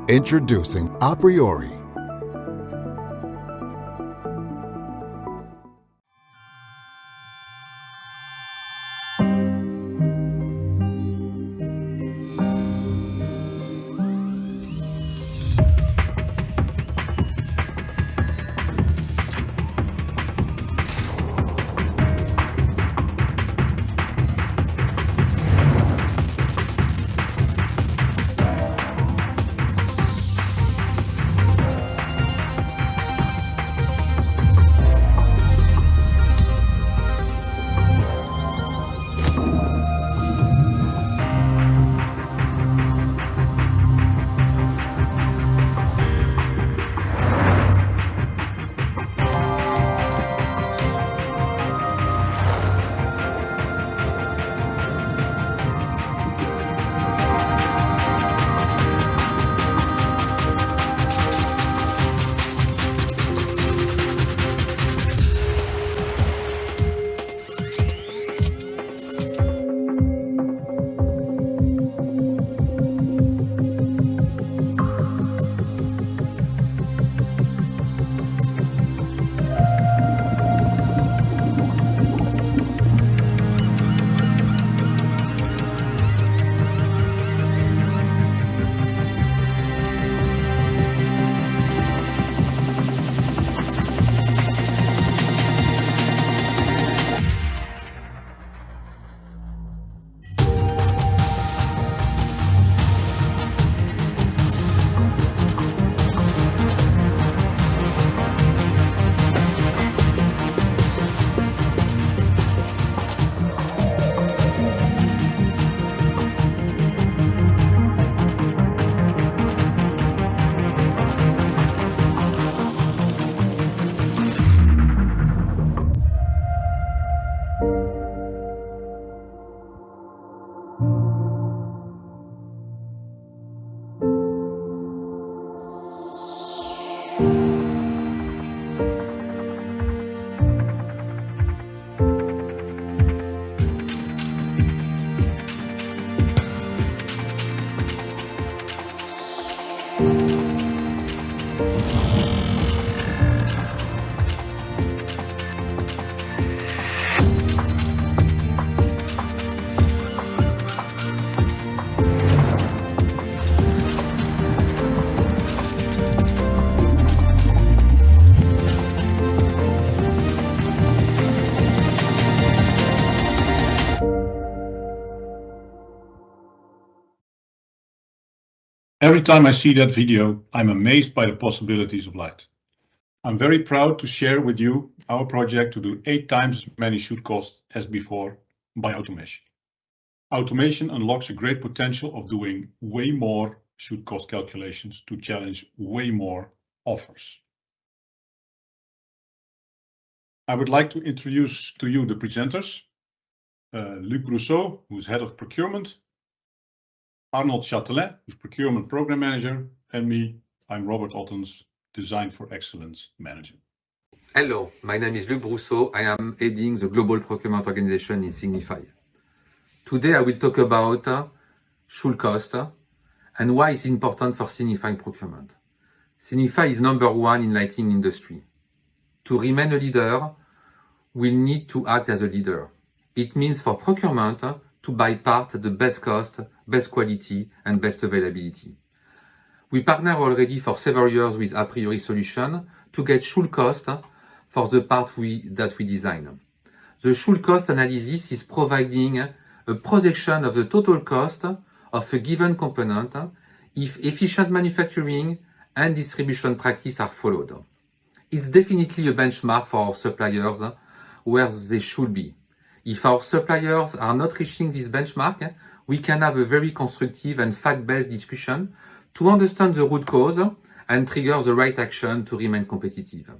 Introducing aPriori. Every time I see that video, I'm amazed by the possibilities of light. I'm very proud to share with you our project to do 8 times as many shoot costs as before by automation. Automation unlocks a great potential of doing way more shoot cost calculations to challenge way more offers. I would like to introduce to you the presenters. Luc Brousseau, who's head of procurement, Arnold Châtelet, who's Procurement Program Manager, and me, I'm Robert Ottens, Design for Excellence Manager. Hello, my name is Luc Brousseau. I am heading the Global Procurement Organization in Signify. Today I will talk about should cost and why it's important for Signify procurement. Signify is #1 in lighting industry. To remain a leader, we need to act as a leader. It means for procurement to buy part at the best cost, best quality, and best availability. We partner already for several years with aPriori solution to get should cost for the part that we design. The should cost analysis is providing a projection of the total cost of a given component if efficient manufacturing and distribution practice are followed. It's definitely a benchmark for our suppliers where they should be. If our suppliers are not reaching this benchmark, we can have a very constructive and fact-based discussion to understand the root cause and trigger the right action to remain competitive.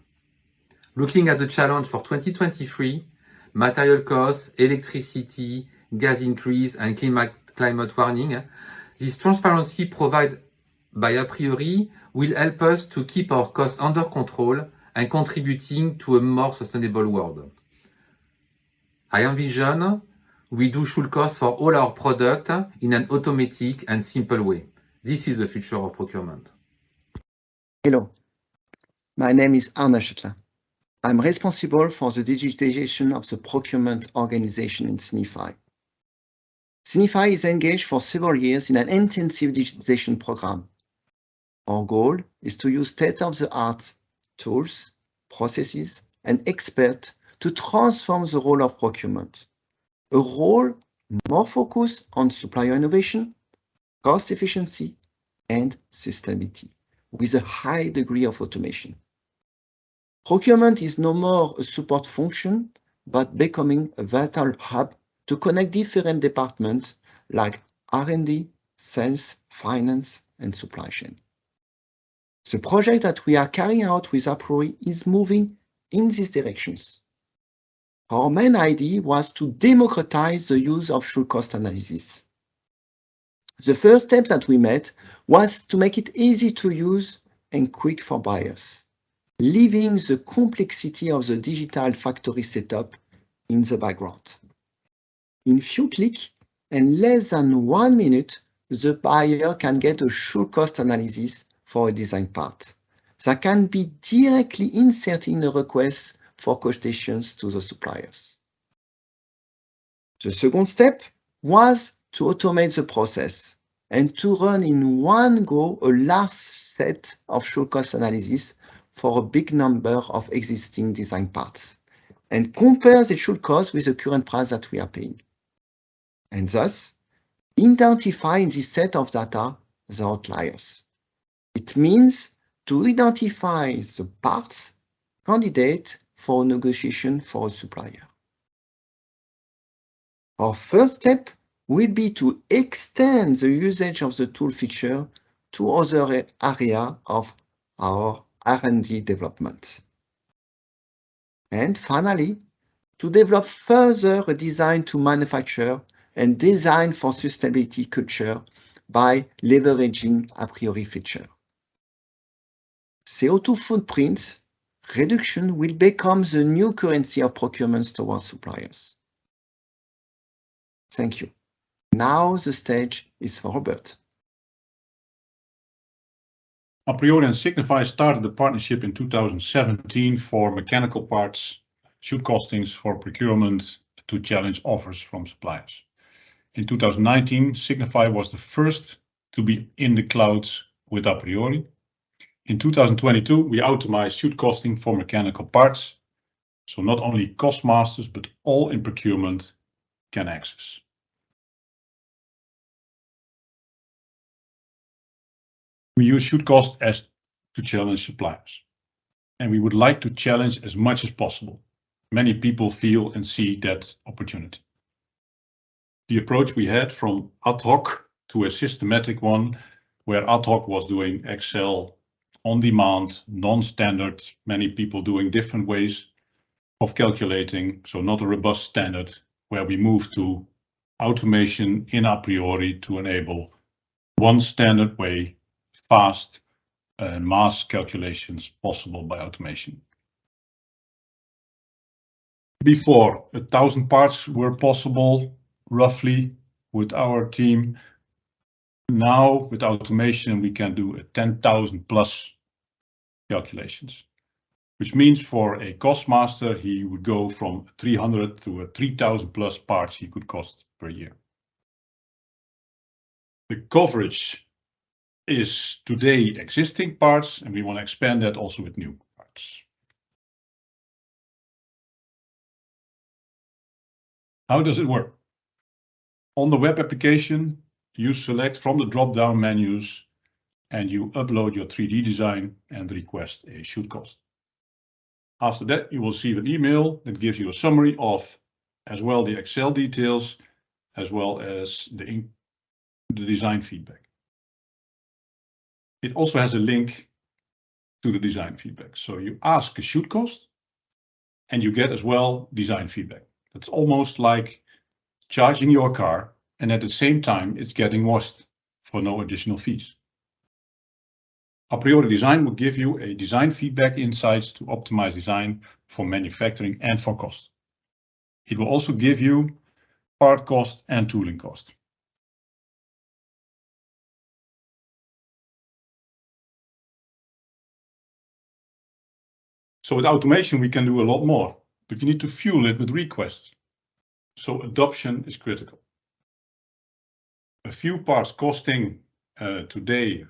Looking at the challenge for 2023, material costs, electricity, gas increase, and climate warning, this transparency provided by aPriori will help us to keep our costs under control and contributing to a more sustainable world. I envision we do should cost for all our products in an automatic and simple way. This is the future of procurement. Hello, my name is Arne Schoettler. I'm responsible for the digitization of the procurement organization in Signify. Signify is engaged for several years in an intensive digitization program. Our goal is to use state-of-the-art tools, processes, and experts to transform the role of procurement, a role more focused on supplier innovation, cost efficiency, and sustainability, with a high degree of automation. Procurement is no more a support function, but becoming a vital hub to connect different departments like R&D, sales, finance, and supply chain. The project that we are carrying out with aPriori is moving in these directions. Our main idea was to democratize the use of should cost analysis. The first step that we made was to make it easy to use and quick for buyers, leaving the complexity of the digital factory setup in the background. In few clicks and less than 1 minute, the buyer can get a should cost analysis for a design part that can be directly inserted in a request for quotations to the suppliers. The second step was to automate the process and to run in one go a large set of should cost analysis for a big number of existing design parts and compare the should cost with the current price that we are paying. And thus, identify in this set of data the outliers. It means to identify the parts candidate for negotiation for a supplier. Our first step will be to extend the usage of the tool feature to other areas of our R&D development. And finally, to develop further a design to manufacture and design for sustainability culture by leveraging aPriori feature. CO2 footprint reduction will become the new currency of procurements towards suppliers. Thank you. Now the stage is for Robert. aPriori and Signify started the partnership in 2017 for mechanical parts, should costings for procurement to challenge offers from suppliers. In 2019, Signify was the first to be in the clouds with aPriori. In 2022, we automated should costing for mechanical parts, so not only cost masters, but all in procurement can access. We use should cost as to challenge suppliers, and we would like to challenge as much as possible. Many people feel and see that opportunity. The approach we had from ad hoc to a systematic one, where ad hoc was doing Excel on demand, non-standard, many people doing different ways of calculating, so not a robust standard, where we moved to automation in aPriori to enable one standard way, fast and mass calculations possible by automation. Before, 1,000 parts were possible, roughly, with our team. Now, with automation, we can do 10,000 plus calculations, which means for a cost master, he would go from 300 to 3,000 plus parts he could cost per year. The coverage is today existing parts, and we want to expand that also with new parts. How does it work? On the web application, you select from the drop-down menus and you upload your 3D design and request a should cost. After that, you will receive an email that gives you a summary of as well the Excel details, as well as the design feedback. It also has a link to the design feedback. So you ask a should cost and you get as well design feedback. It's almost like charging your car, and at the same time, it's getting washed for no additional fees. aPriori Design will give you a design feedback insights to optimize design for manufacturing and for cost. It will also give you part cost and tooling cost. So with automation, we can do a lot more, but you need to fuel it with requests. So adoption is critical. A few parts costing today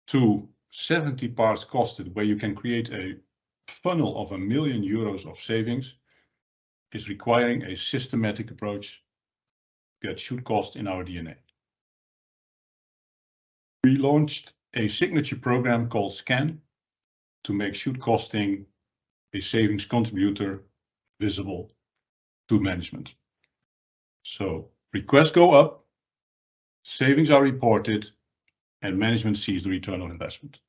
to 70 parts costed, where you can create a funnel of €1 million of savings, is requiring a systematic approach that should cost in our DNA. We launched a signature program called SCAN to make should costing a savings contributor visible to management. So requests go up, savings are reported, and management sees the return on investment.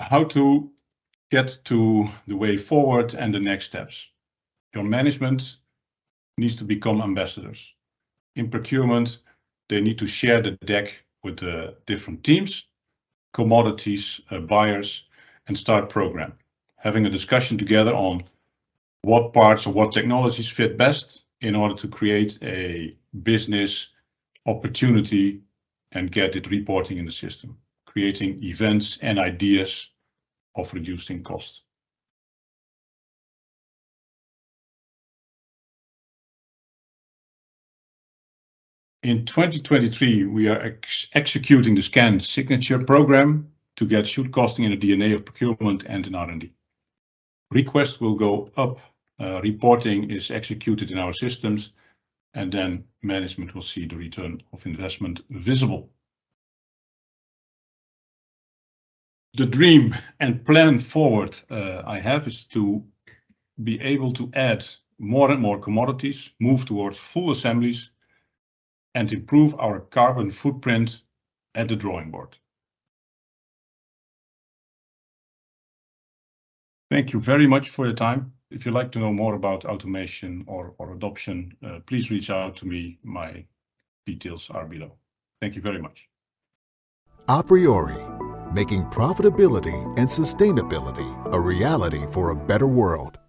How to get to the way forward and the next steps. Your management needs to become ambassadors. In procurement, they need to share the deck with the different teams, commodities, buyers, and start program. Having a discussion together on what parts or what technologies fit best in order to create a business opportunity and get it reporting in the system, creating events and ideas of reducing cost. In 2023, we are executing the SCAN signature program to get should costing in the DNA of procurement and in R&D. Requests will go up, reporting is executed in our systems, and then management will see the return of investment visible. The dream and plan forward I have is to be able to add more and more commodities, move towards full assemblies, and improve our carbon footprint at the drawing board. Thank you very much for your time. If you'd like to know more about automation or adoption, please reach out to me. My details are below. Thank you very much. aPriori, making profitability and sustainability a reality for a better world.